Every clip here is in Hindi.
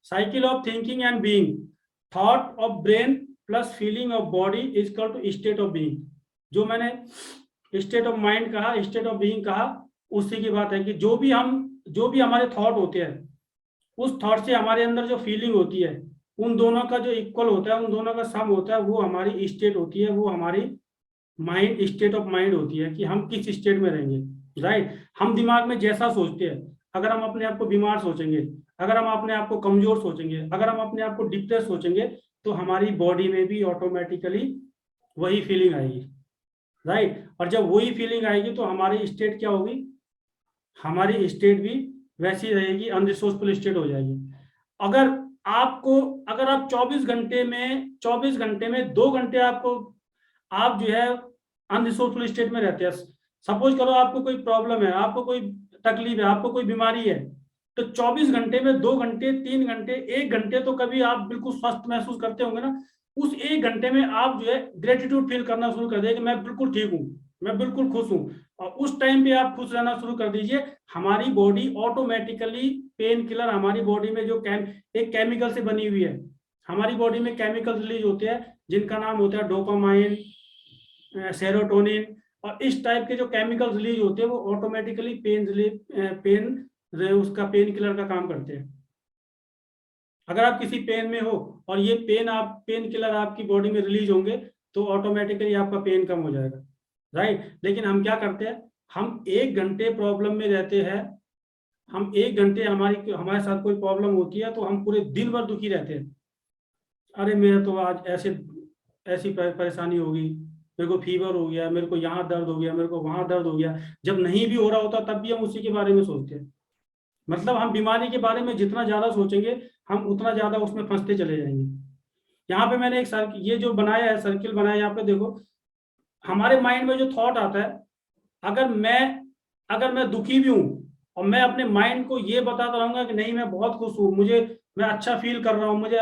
Cycle of thinking and being, thought of brain plus feeling of body is equal to state of being. जो मैंने स्टेट ऑफ माइंड कहा, स्टेट ऑफ बीइंग कहा, उसी की बात है कि जो भी हमारे थॉट होते हैं, उस थॉट से हमारे अंदर जो फीलिंग होती है, उन दोनों का जो इक्वल होता है, उन दोनों का सम होता है, वो हमारी स्टेट होती है, वो हमारी माइंड, स्टेट ऑफ माइंड होती है कि हम किस स्टेट में रहेंगे। राइट। हम दिमाग में जैसा सोचते हैं, अगर हम अपने आप को बीमार सोचेंगे, अगर हम अपने आप को कमजोर सोचेंगे, अगर हम अपने आप को डिप्रेस सोचेंगे, तो हमारी बॉडी में भी ऑटोमेटिकली वही फीलिंग आएगी। राइट। और जब वही फीलिंग आएगी तो हमारी स्टेट क्या होगी, हमारी स्टेट भी वैसी रहेगी, अनरिसोर्सफुल स्टेट हो जाएगी। अगर अगर आप 24 घंटे में 2 घंटे आप जो है अनरिसोर्सफुल स्टेट में रहते हैं। सपोज करो आपको कोई प्रॉब्लम है, आपको कोई तकलीफ है, आपको कोई बीमारी है, तो 24 घंटे में 2 घंटे, 3 घंटे, 1 घंटे तो कभी आप बिल्कुल स्वस्थ महसूस करते होंगे ना। उस 1 घंटे में आप जो है ग्रेटिट्यूड फील करना शुरू कर देंगे कि मैं बिल्कुल ठीक हूँ, मैं बिल्कुल खुश हूँ। और उस टाइम पे आप खुश रहना शुरू कर दीजिए, हमारी बॉडी ऑटोमेटिकली पेन किलर, हमारी बॉडी में जो एक केमिकल से बनी हुई है, हमारी बॉडी में केमिकल रिलीज होते हैं जिनका नाम होता है डोपामाइन, सेरोटोनिन, और इस टाइप के जो केमिकल रिलीज होते हैं वो ऑटोमेटिकली उसका पेन किलर का काम करते हैं। अगर आप किसी पेन में हो और ये पेन किलर आपकी बॉडी में रिलीज होंगे तो ऑटोमेटिकली आपका पेन कम हो जाएगा। राइट। लेकिन हम क्या करते हैं, हम 1 घंटे प्रॉब्लम में रहते हैं, हम 1 घंटे हमारे साथ कोई प्रॉब्लम होती है तो हम पूरे दिन भर दुखी रहते हैं। अरे मेरा तो आज ऐसी परेशानी होगी, मेरे को फीवर हो गया, मेरे को यहाँ दर्द हो गया, मेरे को वहां दर्द हो गया। जब नहीं भी हो रहा होता तब भी हम उसी के बारे में सोचते हैं। मतलब हम बीमारी के बारे में जितना ज्यादा सोचेंगे, हम उतना ज्यादा उसमें फंसते चले जाएंगे। यहाँ पे मैंने एक सर्किल, ये जो बनाया है, सर्किल बनाया, यहाँ पे देखो, हमारे माइंड में जो थॉट आता है, अगर मैं दुखी भी हूँ और मैं अपने माइंड को ये बताता रहूंगा कि नहीं मैं बहुत खुश हूँ, मैं अच्छा फील कर रहा हूँ, मुझे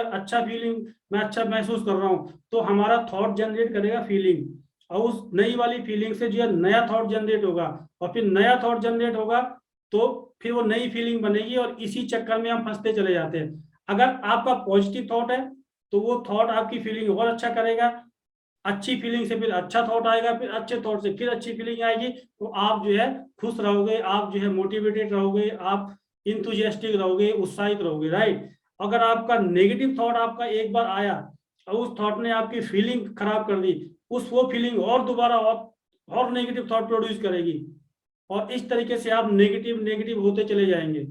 मैं अच्छा महसूस कर रहा हूँ, तो हमारा थॉट जनरेट करेगा फीलिंग, और उस नई वाली फीलिंग से जो है नया थॉट जनरेट होगा, और फिर नया थॉट जनरेट होगा तो फिर वो नई फीलिंग बनेगी, और इसी चक्कर में हम फंसते चले जाते हैं। अगर आपका पॉजिटिव थॉट है तो वो थॉट आपकी फीलिंग और अच्छा करेगा, अच्छी फीलिंग से फिर अच्छा थॉट आएगा, फिर अच्छे थॉट से फिर अच्छी फीलिंग आएगी, तो आप जो है खुश रहोगे, आप जो है मोटिवेटेड रहोगे, आप इंथुजियास्टिक रहोगे, उत्साहित रहोगे। राइट। अगर आपका नेगेटिव थॉट आपका एक बार आया और उस थॉट ने आपकी फीलिंग खराब कर दी, वो फीलिंग और दोबारा और नेगेटिव थॉट प्रोड्यूस करेगी, और इस तरीके से आप नेगेटिव नेगेटिव होते चले जाएंगे।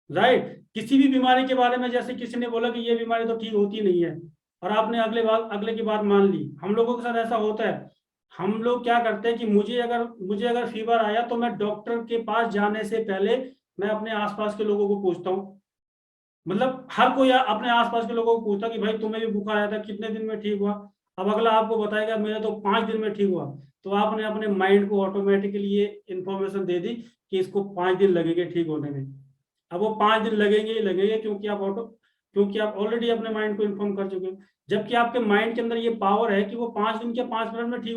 राइट। किसी भी बीमारी के बारे में, जैसे किसी ने बोला कि ये बीमारी तो ठीक होती नहीं है, और आपने अगले की बात मान ली। हम लोगों के साथ ऐसा होता है, हम लोग क्या करते हैं कि मुझे अगर फीवर आया तो मैं डॉक्टर के पास जाने से पहले मैं अपने आसपास के लोगों को पूछता हूँ। मतलब हर कोई अपने आसपास के लोगों को पूछता कि भाई तुम्हें भी बुखार आया था, कितने दिन में ठीक हुआ। अब अगला आपको बताएगा मेरा तो 5 दिन में ठीक हुआ, तो आपने अपने माइंड को ऑटोमेटिकली ये इंफॉर्मेशन दे दी कि इसको 5 दिन लगेंगे ठीक होने में। अब वो 5 दिन लगेंगे ही लगेंगे, क्योंकि आप ऑलरेडी अपने माइंड को इन्फॉर्म कर चुके हो। जबकि आपके माइंड के अंदर ये पावर है कि वो 5 दिन के 5 मिनट में ठीक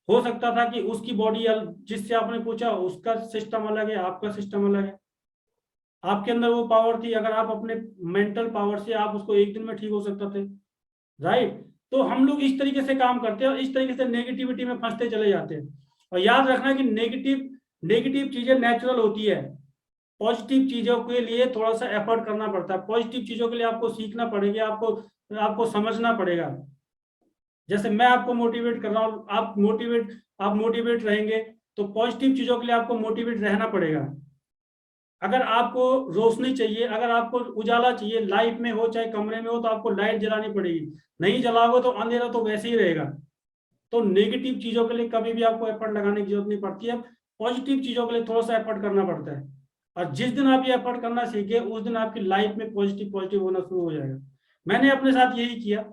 हो सकता था कि उसकी बॉडी, जिससे आपने पूछा उसका सिस्टम अलग है, आपका सिस्टम अलग है। आपके अंदर वो पावर थी, अगर आप अपने मेंटल पावर से आप उसको 1 दिन में ठीक हो सकते थे। राइट। तो हम लोग इस तरीके से काम करते हैं और इस तरीके से नेगेटिविटी में फंसते चले जाते हैं। और याद रखना कि नेगेटिव नेगेटिव चीजें नेचुरल होती है, पॉजिटिव चीजों के लिए थोड़ा सा एफर्ट करना पड़ता है, पॉजिटिव चीजों के लिए आपको सीखना पड़ेगा, आपको समझना पड़ेगा। जैसे मैं आपको मोटिवेट कर रहा हूँ, आप मोटिवेट रहेंगे, तो पॉजिटिव चीजों के लिए आपको मोटिवेट रहना पड़ेगा। अगर आपको रोशनी चाहिए, अगर आपको उजाला चाहिए, लाइफ में हो चाहे कमरे में हो, तो आपको लाइट जलानी पड़ेगी। नहीं जलाओगे तो अंधेरा तो वैसे ही रहेगा। तो नेगेटिव चीजों के लिए कभी भी आपको एफर्ट लगाने की जरूरत नहीं पड़ती है, पॉजिटिव चीजों के लिए थोड़ा सा एफर्ट करना पड़ता है। और जिस दिन आप ये एफर्ट करना सीखे, उस दिन आपकी लाइफ में पॉजिटिव पॉजिटिव होना शुरू हो जाएगा। मैंने अपने साथ यही किया।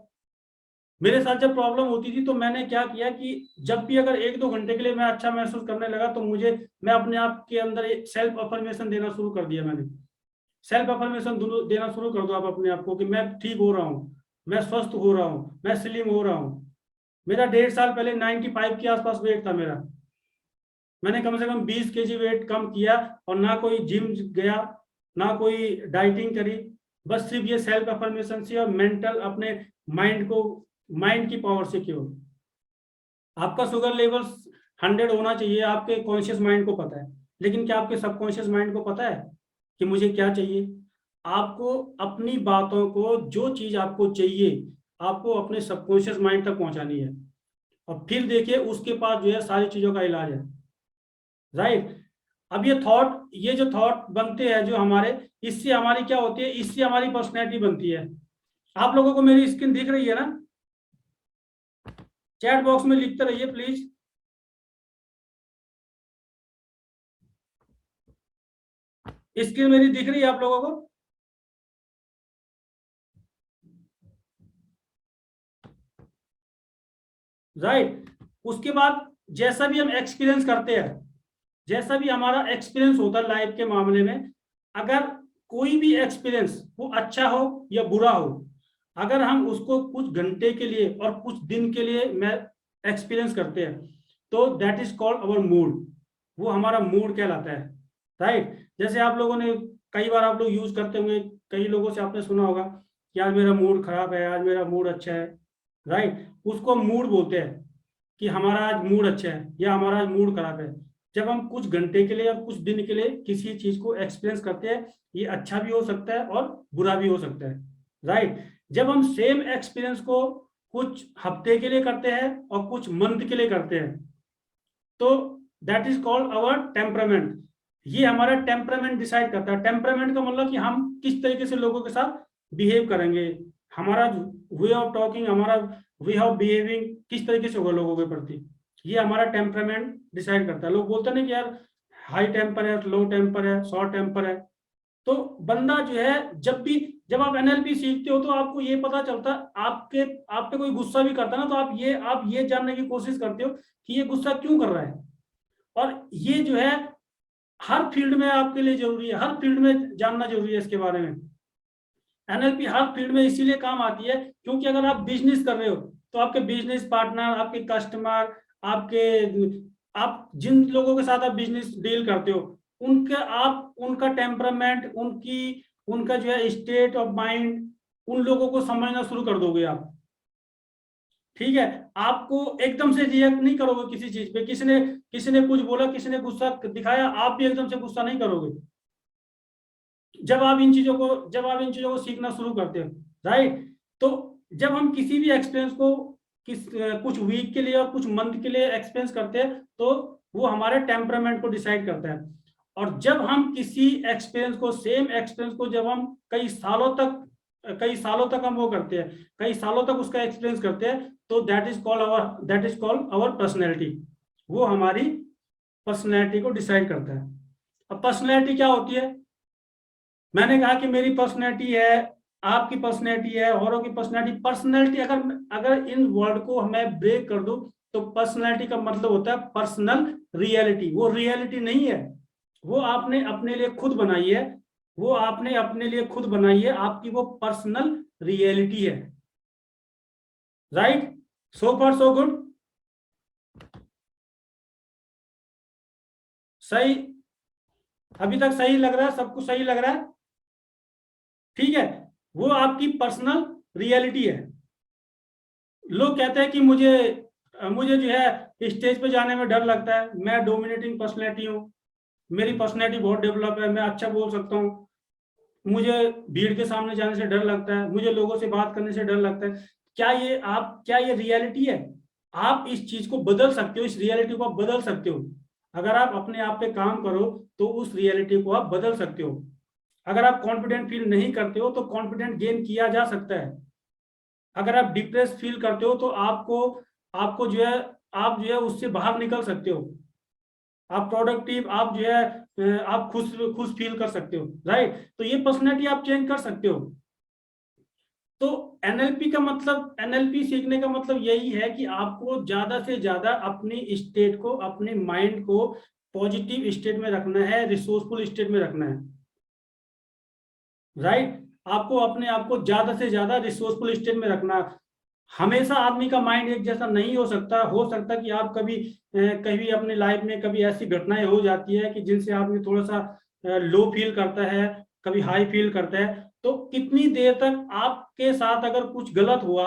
मेरे साथ जब प्रॉब्लम होती थी तो मैंने क्या किया कि जब भी अगर 1-2 घंटे के लिए मैं अच्छा महसूस करने लगा, तो मैं अपने आप के अंदर एक सेल्फ अफर्मेशन देना शुरू कर दिया। मैंने सेल्फ अफर्मेशन देना शुरू कर दो आप अपने आप को कि मैं ठीक हो रहा हूँ, मैं स्वस्थ हो रहा हूँ, मैं स्लिम हो रहा हूँ। मेरा 1.5 साल पहले 95 के आसपास वेट था मेरा। मैंने कम से कम 20 kg वेट कम किया, और ना कोई जिम गया, ना कोई डाइटिंग करी, बस सिर्फ ये सेल्फ अफर्मेशन से और मेंटल अपने माइंड की पावर से क्यों। आपका शुगर लेवल 100 होना चाहिए, आपके कॉन्शियस माइंड को पता है, लेकिन क्या आपके सबकॉन्शियस माइंड को पता है कि मुझे क्या चाहिए। आपको अपनी बातों को, जो चीज आपको चाहिए, आपको अपने सबकॉन्शियस माइंड तक पहुंचानी है, और फिर देखिए उसके पास जो है सारी चीजों का इलाज है। राइट। अब ये जो थॉट बनते हैं जो हमारे, इससे हमारी क्या होती है, इससे हमारी पर्सनैलिटी बनती है। आप लोगों को मेरी स्क्रीन दिख रही है ना? चैट बॉक्स में लिखते रहिए प्लीज। स्क्रीन मेरी दिख रही है आप लोगों को? राइट। उसके बाद जैसा भी हम एक्सपीरियंस करते हैं, जैसा भी हमारा एक्सपीरियंस होता है लाइफ के मामले में, अगर कोई भी एक्सपीरियंस वो अच्छा हो या बुरा हो, अगर हम उसको कुछ घंटे के लिए और कुछ दिन के लिए मैं एक्सपीरियंस करते हैं, तो that is called our mood. वो हमारा मूड कहलाता है। राइट। जैसे आप लोगों ने कई बार आप लोग यूज करते होंगे, कई लोगों से आपने सुना होगा कि आज मेरा मूड खराब है, आज मेरा मूड अच्छा है। राइट। उसको मूड बोलते हैं कि हमारा आज मूड अच्छा है या हमारा आज मूड खराब है। जब हम कुछ घंटे के लिए और कुछ दिन के लिए किसी चीज को एक्सपीरियंस करते हैं, ये अच्छा भी हो सकता है और बुरा भी हो सकता है। राइट। जब हम सेम एक्सपीरियंस को कुछ हफ्ते के लिए करते हैं और कुछ मंथ के लिए करते हैं, तो that is called our temperament. ये हमारा टेम्परामेंट डिसाइड करता है। टेम्परामेंट का मतलब कि हम किस तरीके से लोगों के साथ बिहेव करेंगे, हमारा वे ऑफ टॉकिंग, हमारा वे ऑफ बिहेविंग किस तरीके से होगा लोगों के प्रति, ये हमारा टेम्परामेंट डिसाइड करता है। लोग बोलते नहीं कि यार हाई टेम्पर है, लो टेम्पर है, शॉर्ट टेम्पर है। तो बंदा जो है, जब आप एनएलपी सीखते हो तो आपको ये पता चलता है, आपके आप पे कोई गुस्सा भी करता है ना, तो आप ये जानने की कोशिश करते हो कि ये गुस्सा क्यों कर रहा है। और ये जो है हर फील्ड में आपके लिए जरूरी है, हर फील्ड में जानना जरूरी है इसके बारे में। एनएलपी हर फील्ड में इसीलिए काम आती है क्योंकि अगर आप बिजनेस कर रहे हो तो आपके बिजनेस पार्टनर, आपके कस्टमर, आप जिन लोगों के साथ आप बिजनेस डील करते हो, उनका टेम्परामेंट, उनका जो है स्टेट ऑफ माइंड, उन लोगों को समझना शुरू कर दोगे आप। ठीक है। आपको एकदम से रिएक्ट नहीं करोगे किसी चीज पे, किसी ने कुछ बोला, किसी ने गुस्सा दिखाया, आप भी एकदम से गुस्सा नहीं करोगे जब आप इन चीजों को सीखना शुरू करते हो। राइट। तो जब हम किसी भी एक्सपीरियंस को कुछ वीक के लिए और कुछ मंथ के लिए एक्सपीरियंस करते हैं, तो वो हमारे टेम्परामेंट को डिसाइड करता है। और जब हम किसी एक्सपीरियंस को, सेम एक्सपीरियंस को जब हम कई सालों तक हम वो करते हैं, कई सालों तक उसका एक्सपीरियंस करते हैं, तो that is called our personality. वो हमारी पर्सनैलिटी को डिसाइड करता है। अब पर्सनैलिटी क्या होती है? मैंने कहा कि मेरी पर्सनैलिटी है, आपकी पर्सनैलिटी है, औरों की पर्सनैलिटी अगर अगर इन वर्ड को मैं ब्रेक कर दूं, तो पर्सनैलिटी का मतलब होता है पर्सनल रियलिटी। वो रियलिटी नहीं है, वो आपने अपने लिए खुद बनाई है, आपकी वो पर्सनल रियलिटी है। राइट। सो फार सो गुड। सही, अभी तक सही लग रहा है? सब कुछ सही लग रहा है? ठीक है। वो आपकी पर्सनल रियलिटी है। लोग कहते हैं कि मुझे जो है स्टेज पे जाने में डर लगता है, मैं डोमिनेटिंग पर्सनैलिटी हूँ, मेरी पर्सनैलिटी बहुत डेवलप है, मैं अच्छा बोल सकता हूँ, मुझे भीड़ के सामने जाने से डर लगता है, मुझे लोगों से बात करने से डर लगता है। क्या ये रियलिटी है? आप इस चीज को बदल सकते हो, इस रियलिटी को आप बदल सकते हो। अगर आप अपने आप पे काम करो तो उस रियलिटी को आप बदल सकते हो। अगर आप कॉन्फिडेंट फील नहीं करते हो तो कॉन्फिडेंट गेन किया जा सकता है। अगर आप डिप्रेस फील करते हो तो आपको आप जो है उससे बाहर निकल सकते हो। आप प्रोडक्टिव, आप जो है आप खुश खुश फील कर सकते हो। राइट। तो ये पर्सनैलिटी आप चेंज कर सकते हो। तो एनएलपी सीखने का मतलब यही है कि आपको ज्यादा से ज्यादा अपनी स्टेट को, अपने माइंड को पॉजिटिव स्टेट में रखना है, रिसोर्सफुल स्टेट में रखना है। राइट। आपको अपने आप को ज्यादा से ज्यादा रिसोर्सफुल स्टेट में रखना। हमेशा आदमी का माइंड एक जैसा नहीं हो सकता कि आप कभी अपने लाइफ में कभी ऐसी घटनाएं हो जाती है कि जिनसे आदमी थोड़ा सा लो फील करता है, कभी हाई फील करता है, तो कितनी देर तक आपके साथ अगर कुछ गलत हुआ,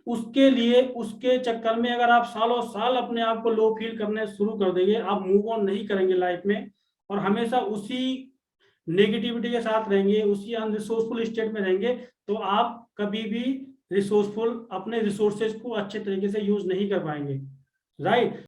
उसके लिए उसके चक्कर में अगर आप सालों साल अपने आप को लो फील करने शुरू कर देंगे, आप मूव ऑन नहीं करेंगे लाइफ में और हमेशा उसी नेगेटिविटी के साथ रहेंगे, उसी अनरिसोर्सफुल स्टेट में रहेंगे, तो आप कभी भी रिसोर्सफुल अपने रिसोर्सेज को अच्छे तरीके से यूज नहीं कर पाएंगे, राइट।